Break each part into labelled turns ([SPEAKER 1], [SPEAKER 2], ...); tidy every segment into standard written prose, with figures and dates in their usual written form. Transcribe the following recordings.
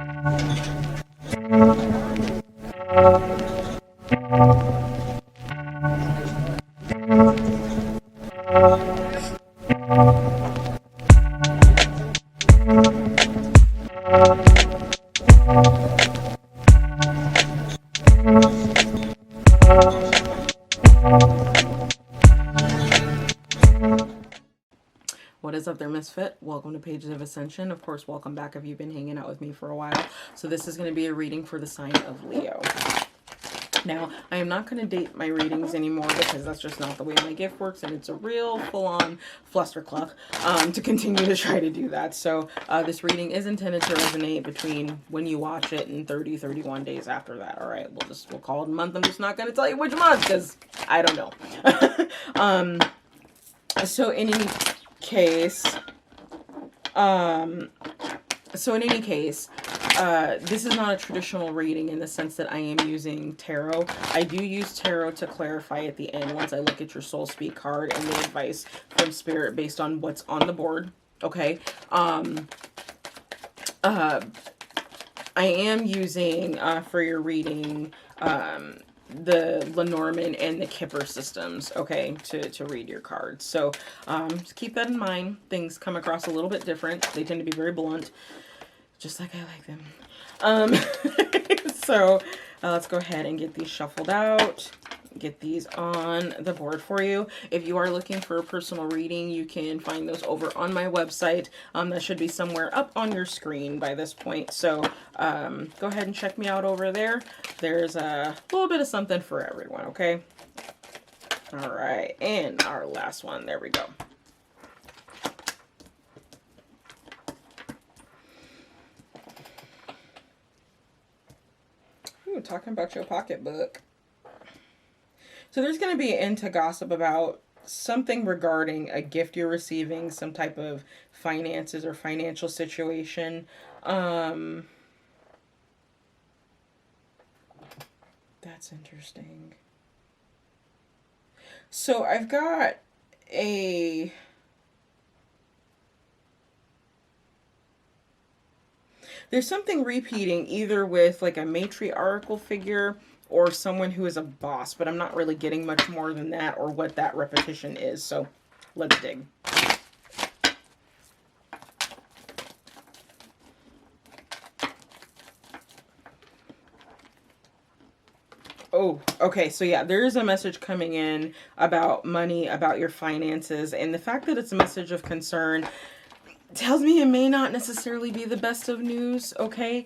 [SPEAKER 1] What is up there, Misfit? Welcome to Pages of Ascension. Of course, welcome back if you've been hanging out with me for a while. So this is going to be a reading for the sign of Leo. Now, I am not going to date my readings anymore because that's just not the way my gift works, and it's a real full-on flustercluck to continue to try to do that. So this reading is intended to resonate between when you watch it and 31 days after that. All right, we'll call it a month. I'm just not going to tell you which month because I don't know. So in any case, this is not a traditional reading in the sense that I am using tarot. I do use tarot to clarify at the end once I look at your soul speak card and the advice from spirit based on what's on the board. Okay. I am using for your reading the Lenormand and the Kipper systems, okay, to read your cards. So just keep that in mind. Things come across a little bit different. They tend to be very blunt, just like I like them. So let's go ahead and get these shuffled out, get these on the board for you. If you are looking for a personal reading, you can find those over on my website. That should be somewhere up on your screen by this point. So go ahead and check me out over there. There's a little bit of something for everyone, okay? All right, and our last one. There we go. Ooh, talking about your pocketbook. So there's going to be into gossip about something regarding a gift you're receiving, some type of finances or financial situation. That's interesting. So I've got there's something repeating either with like a matriarchal figure or someone who is a boss, but I'm not really getting much more than that or what that repetition is. So let's dig. Oh, okay. So yeah, there is a message coming in about money, about your finances, and the fact that it's a message of concern tells me it may not necessarily be the best of news, okay?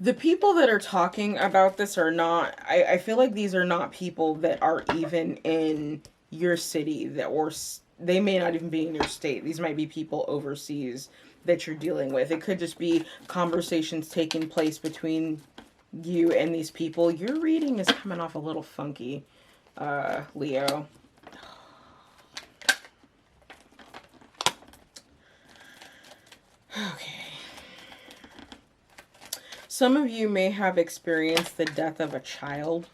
[SPEAKER 1] The people that are talking about this are not, I feel like these are not people that are even in your city, that, or they may not even be in your state. These might be people overseas that you're dealing with. It could just be conversations taking place between you and these people. Your reading is coming off a little funky, Leo. Okay. Some of you may have experienced the death of a child.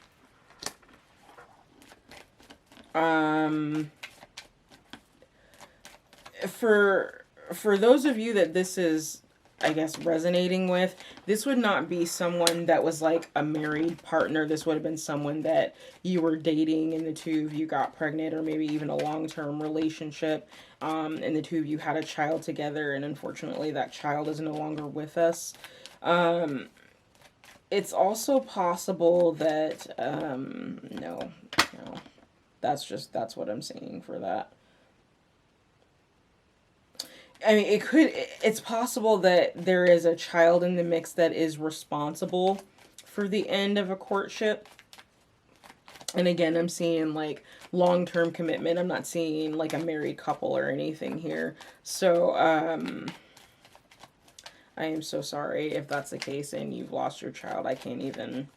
[SPEAKER 1] For those of you that this is, I guess, resonating with, this would not be someone that was like a married partner. This would have been someone that you were dating and the two of you got pregnant, or maybe even a long-term relationship, and the two of you had a child together, and unfortunately that child is no longer with us. It's also possible that, no, that's what I'm seeing for that. I mean, it's possible that there is a child in the mix that is responsible for the end of a courtship. And again, I'm seeing like long-term commitment. I'm not seeing like a married couple or anything here. So, I am so sorry if that's the case and you've lost your child. I can't.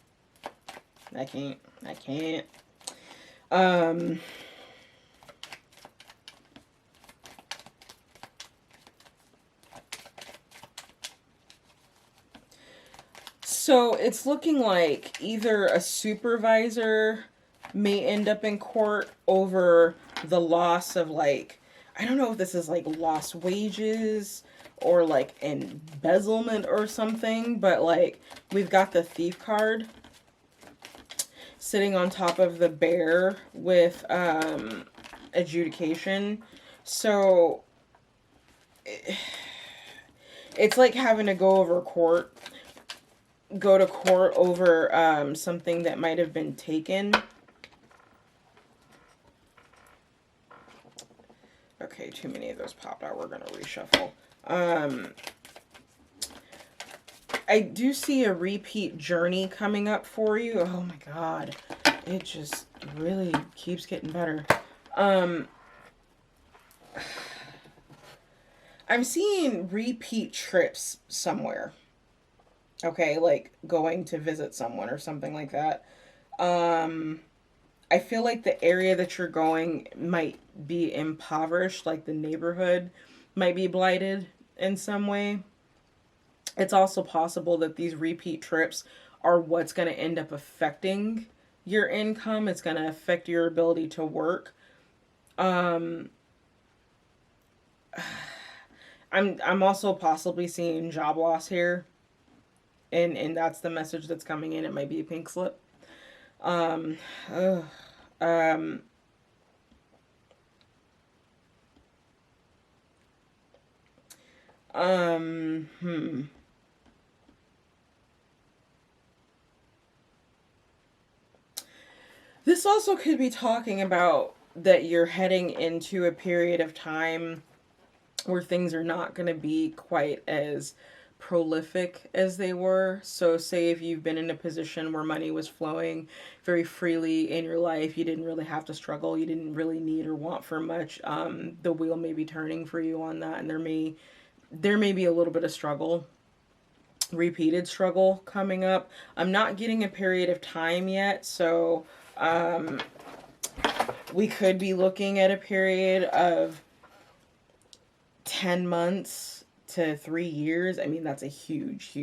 [SPEAKER 1] So it's looking like either a supervisor may end up in court over the loss of, like, I don't know if this is like lost wages or like embezzlement or something, but like we've got the thief card sitting on top of the bear with adjudication. So it's like having to go to court over something that might have been taken. Okay, too many of those popped out. We're going to reshuffle. I do see a repeat journey coming up for you. Oh my God. It just really keeps getting better. I'm seeing repeat trips somewhere. Okay, like going to visit someone or something like that. I feel like the area that you're going might be impoverished, like the neighborhood might be blighted in some way. It's also possible that these repeat trips are what's going to end up affecting your income. It's going to affect your ability to work. I'm also possibly seeing job loss here. And that's the message that's coming in. It might be a pink slip. Um, ugh, um, hmm. This also could be talking about that you're heading into a period of time where things are not going to be quite as prolific as they were. So say if you've been in a position where money was flowing very freely in your life, you didn't really have to struggle, you didn't really need or want for much, the wheel may be turning for you on that, and there may be a little bit of struggle, repeated struggle coming up. I'm not getting a period of time yet, so we could be looking at a period of 10 months to 3 years. I mean, that's a huge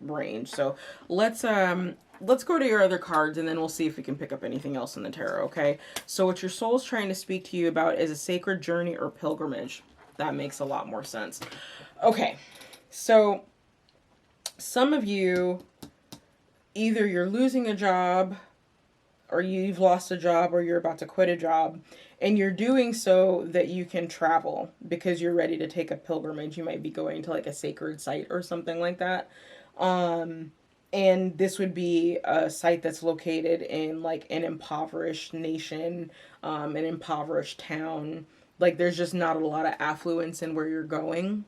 [SPEAKER 1] range. So let's go to your other cards, and then we'll see if we can pick up anything else in the tarot, okay? So what your soul's trying to speak to you about is a sacred journey or pilgrimage. That makes a lot more sense. Okay, so some of you, either you're losing a job, or you've lost a job, or you're about to quit a job, and you're doing so that you can travel because you're ready to take a pilgrimage. You might be going to like a sacred site or something like that. And this would be a site that's located in like an impoverished nation, an impoverished town. Like there's just not a lot of affluence in where you're going,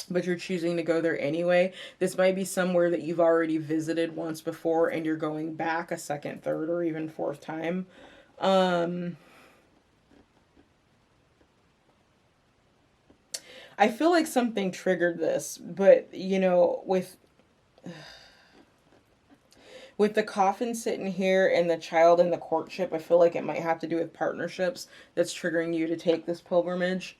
[SPEAKER 1] but you're choosing to go there anyway. This might be somewhere that you've already visited once before and you're going back a second, third, or even fourth time. I feel like something triggered this, but you know, with the coffin sitting here and the child in the courtship, I feel like it might have to do with partnerships that's triggering you to take this pilgrimage.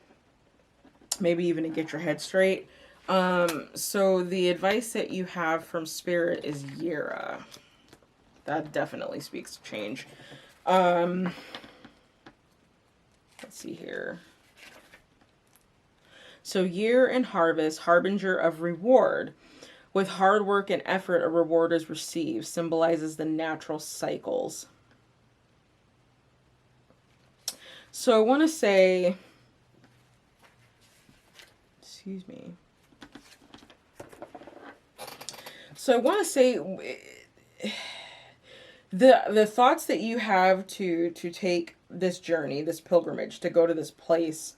[SPEAKER 1] Maybe even to get your head straight. So the advice that you have from Spirit is Yira. That definitely speaks to change. Let's see here. So year and harvest, harbinger of reward. With hard work and effort, a reward is received. Symbolizes the natural cycles. So I want to say, excuse me. So I want to say the thoughts that you have to take this journey, this pilgrimage, to go to this place,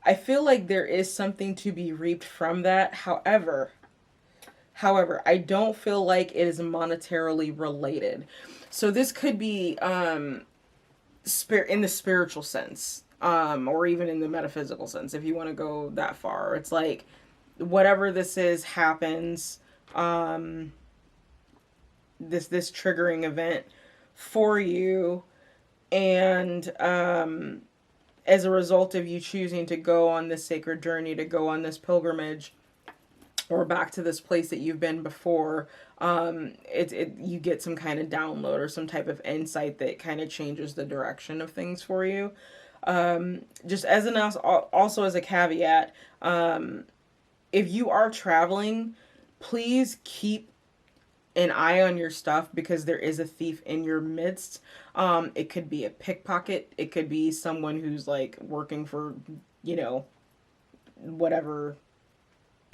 [SPEAKER 1] I feel like there is something to be reaped from that. However, I don't feel like it is monetarily related. So this could be in the spiritual sense, or even in the metaphysical sense, if you want to go that far. It's like whatever this is happens, this triggering event for you, and as a result of you choosing to go on this sacred journey, to go on this pilgrimage, or back to this place that you've been before, you get some kind of download or some type of insight that kind of changes the direction of things for you. Just as an also as a caveat, if you are traveling, please keep an eye on your stuff, because there is a thief in your midst. It could be a pickpocket. It could be someone who's like working for, you know, whatever,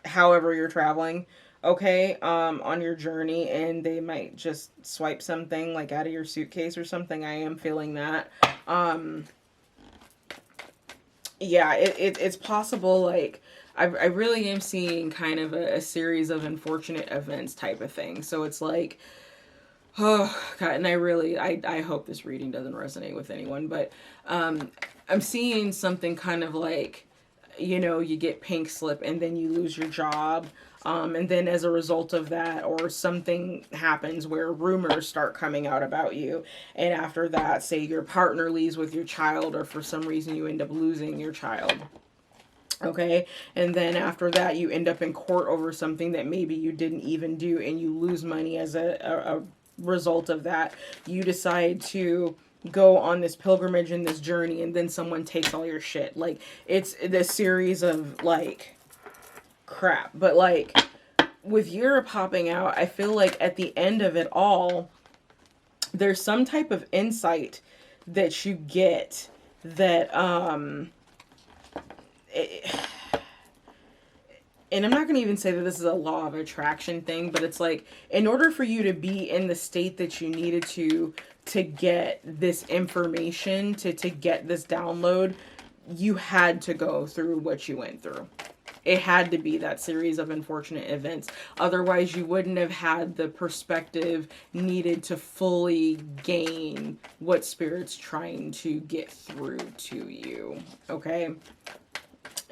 [SPEAKER 1] however you're traveling, okay, on your journey, and they might just swipe something like out of your suitcase or something. I am feeling that. Yeah, it's possible. Like, I really am seeing kind of a series of unfortunate events type of thing. So it's like, oh God, and I hope this reading doesn't resonate with anyone, but I'm seeing something kind of like, you know, you get pink slip and then you lose your job. And then as a result of that, or something happens where rumors start coming out about you. And after that, say your partner leaves with your child, or for some reason you end up losing your child. Okay. And then after that, you end up in court over something that maybe you didn't even do, and you lose money as a result of that. You decide to go on this pilgrimage and this journey, and then someone takes all your shit. Like, it's this series of like crap. But like with Europe popping out, I feel like at the end of it all, there's some type of insight that you get that and I'm not going to even say that this is a law of attraction thing, but it's like, in order for you to be in the state that you needed to get this information, to get this download, you had to go through what you went through. It had to be that series of unfortunate events. Otherwise, you wouldn't have had the perspective needed to fully gain what Spirit's trying to get through to you. Okay?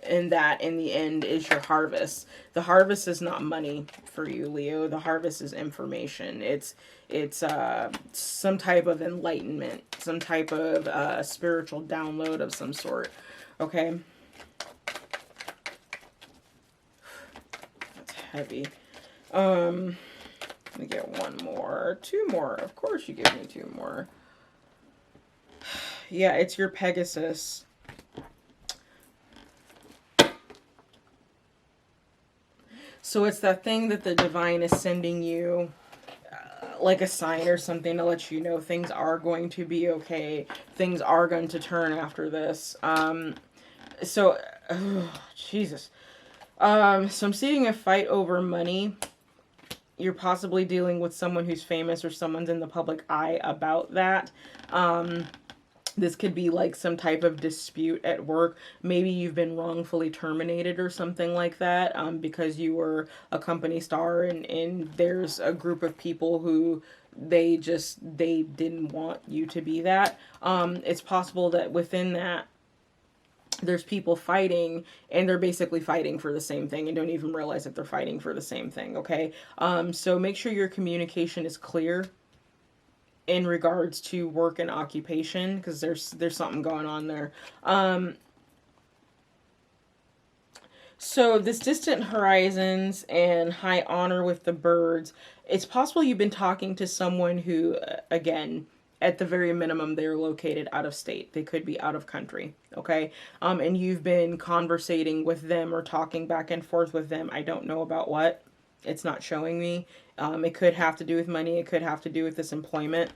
[SPEAKER 1] And that, in the end, is your harvest. The harvest is not money for you, Leo. The harvest is information. It's some type of enlightenment, some type of spiritual download of some sort. Okay? That's heavy. Let me get one more. Two more. Of course you give me two more. Yeah, it's your Pegasus. So it's that thing that the divine is sending you, like a sign or something, to let you know things are going to be okay. Things are going to turn after this. Jesus. So I'm seeing a fight over money. You're possibly dealing with someone who's famous, or someone's in the public eye about that. This could be like some type of dispute at work. Maybe you've been wrongfully terminated or something like that, because you were a company star, and there's a group of people who they didn't want you to be that. It's possible that within that, there's people fighting, and they're basically fighting for the same thing and don't even realize that they're fighting for the same thing. Okay. So make sure your communication is clear in regards to work and occupation, because there's something going on there. So this distant horizons and high honor with the birds, it's possible you've been talking to someone who, again, at the very minimum, they're located out of state. They could be out of country, okay? And you've been conversating with them or talking back and forth with them. I don't know about what. It's not showing me. It could have to do with money. It could have to do with this employment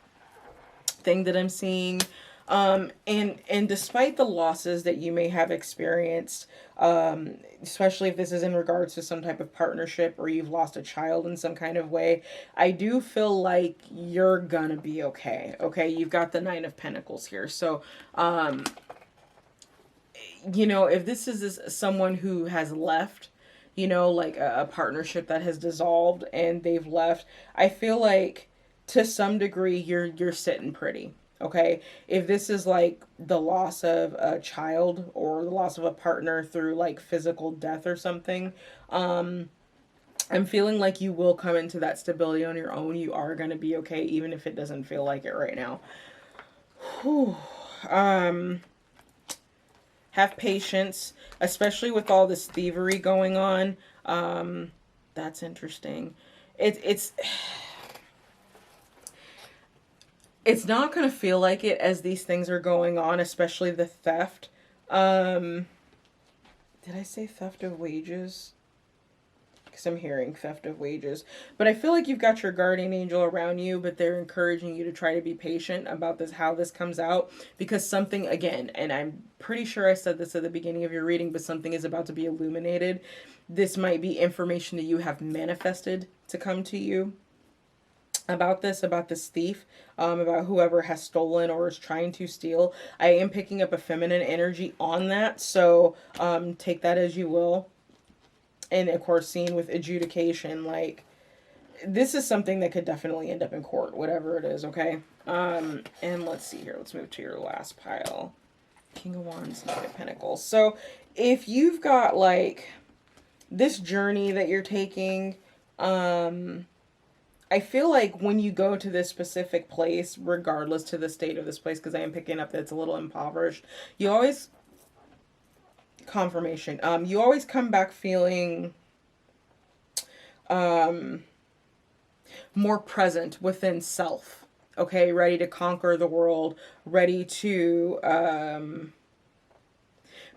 [SPEAKER 1] thing that I'm seeing. And despite the losses that you may have experienced, especially if this is in regards to some type of partnership, or you've lost a child in some kind of way, I do feel like you're gonna be okay. Okay, you've got the Nine of Pentacles here. So, you know, if this is someone who has left, you know, like a partnership that has dissolved and they've left, I feel like to some degree you're sitting pretty. Okay, if this is like the loss of a child or the loss of a partner through like physical death or something, I'm feeling like you will come into that stability on your own. You are going to be okay, even if it doesn't feel like it right now. Whew. Have patience, especially with all this thievery going on. That's interesting. It's it's not going to feel like it as these things are going on, especially the theft. Um, did I say theft of wages? Because I'm hearing theft of wages. But I feel like you've got your guardian angel around you, but they're encouraging you to try to be patient about this, how this comes out. Because something, again, and I'm pretty sure I said this at the beginning of your reading, but something is about to be illuminated. This might be information that you have manifested to come to you about this thief, about whoever has stolen or is trying to steal. I am picking up a feminine energy on that, so take that as you will. And of course, seeing with adjudication, like, this is something that could definitely end up in court, whatever it is, okay? And let's see here. Let's move to your last pile. King of Wands, Knight of Pentacles. So if you've got, like, this journey that you're taking, I feel like when you go to this specific place, regardless to the state of this place, because I am picking up that it's a little impoverished, you always, confirmation, you always come back feeling more present within self, okay, ready to conquer the world, ready to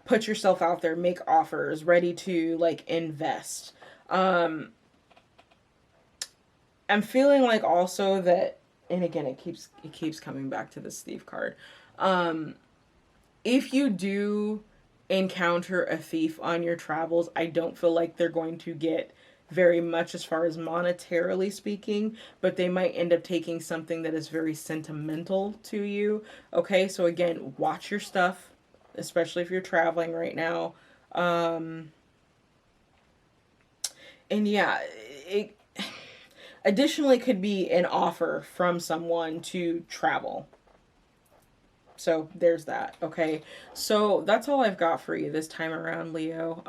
[SPEAKER 1] put yourself out there, make offers, ready to, like, invest. I'm feeling like also that, and again, it keeps coming back to this thief card. If you do encounter a thief on your travels, I don't feel like they're going to get very much as far as monetarily speaking, but they might end up taking something that is very sentimental to you. Okay, so again, watch your stuff, especially if you're traveling right now. And yeah, it additionally could be an offer from someone to travel. So there's that. Okay, so that's all I've got for you this time around, Leo.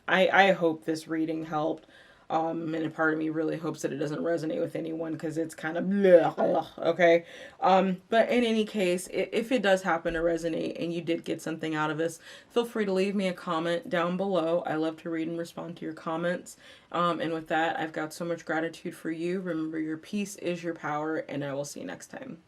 [SPEAKER 1] I hope this reading helped. And a part of me really hopes that it doesn't resonate with anyone, because it's kind of bleh, okay. But in any case, if it does happen to resonate and you did get something out of this, feel free to leave me a comment down below. I love to read and respond to your comments. And with that, I've got so much gratitude for you. Remember, your peace is your power, and I will see you next time.